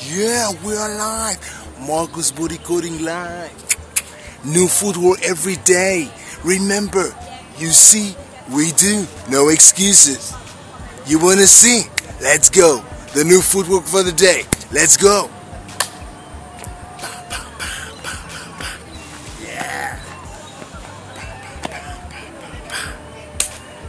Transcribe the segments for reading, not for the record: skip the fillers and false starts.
Yeah, we're live. Marcus Body Coding Live. New footwork every day. Remember, you see, we do. No excuses. You wanna see? Let's go. The new footwork for the day. Let's go. Yeah.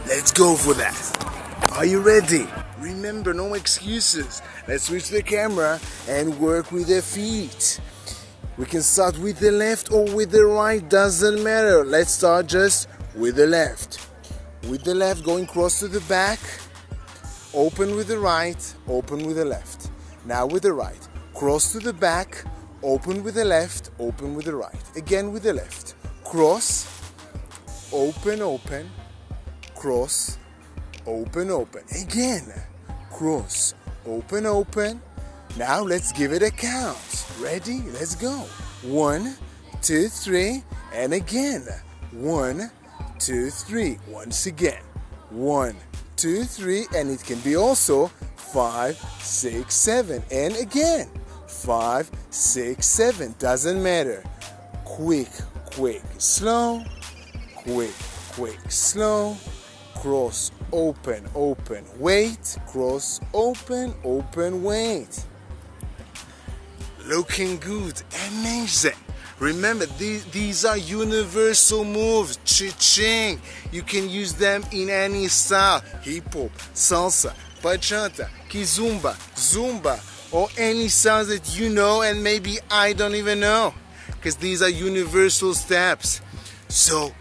Let's go for that. Are you ready? Remember, no excuses. Let's switch the camera and work with the feet. We can start with the left or with the right, doesn't matter. Let's start just with the left. With the left, going cross to the back. Open with the right, open with the left. Now with the right, cross to the back, open with the left, open with the right. Again with the left. Cross, open, open, cross, open, open. Again. Cross, open, open. Now let's give it a count. Ready? Let's go. 1, 2, 3, and again. 1, 2, 3. Once again. 1, 2, 3, and it can be also 5, 6, 7, and again. 5, 6, 7. Doesn't matter. Quick, quick, slow. Quick, quick, slow. Cross, open, open, wait. Cross, open, open, wait. Looking good, amazing. Remember, these are universal moves. Cha-ching. You can use them in any style. Hip-hop, salsa, bachata, KIzomba, Zumba, or any sounds that you know and maybe I don't even know. Because these are universal steps. So,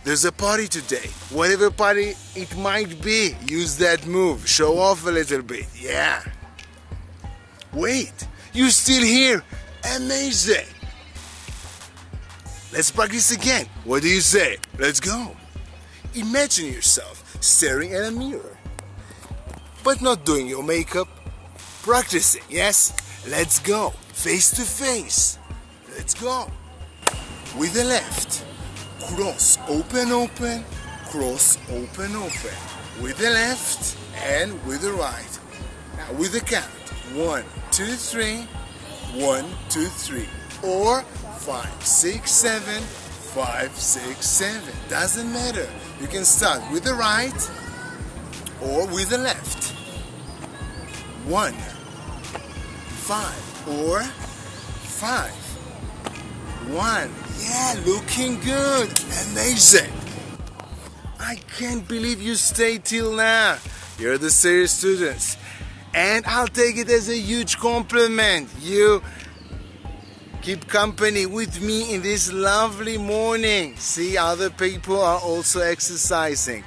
there's a party today. Whatever party it might be, use that move. Show off a little bit. Yeah. Wait, you're still here. Amazing. Let's practice again. What do you say? Let's go. Imagine yourself staring at a mirror, but not doing your makeup. Practicing, yes? Let's go. Face to face. Let's go. With the left. Cross, open, open, cross, open, open. With the left and with the right. Now with the count. 1, 2, 3. 1, 2, 3. Or 5, 6, 7. 5, 6, 7. Doesn't matter. You can start with the right or with the left. 1, 5, or 5. 1. Yeah, looking good. Amazing. I can't believe you stayed till now. You're the serious students. And I'll take it as a huge compliment. You keep company with me in this lovely morning. See, other people are also exercising.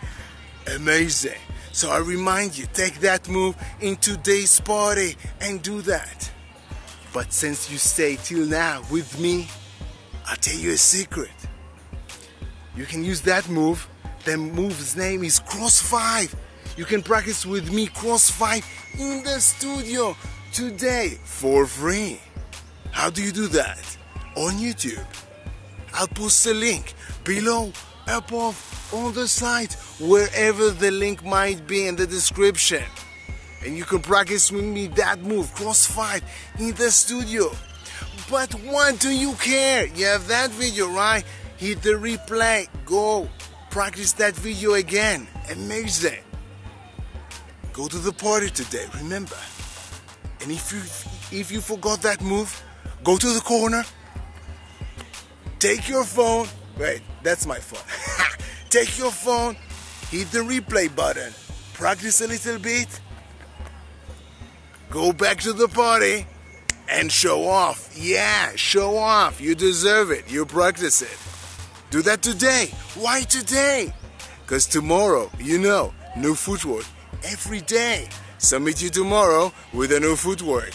Amazing. So I remind you, take that move in today's party and do that. But since you stay till now with me, I'll tell you a secret. You can use that move. The move's name is Cross 5. You can practice with me Cross 5 in the studio today for free. How do you do that? On YouTube. I'll post a link below, above, on the side, wherever the link might be in the description. And you can practice with me that move, Cross 5, in the studio. But what do you care? You have that video, right? Hit the replay. Go. Practice that video again. Amazing. Go to the party today, remember. And if you forgot that move, go to the corner. Take your phone. Wait, that's my phone. Take your phone. Hit the replay button. Practice a little bit. Go back to the party. And show off. Yeah, show off. You deserve it. You practice it. Do that today. Why today? Because tomorrow, you know, new footwork every day. So meet you tomorrow with a new footwork.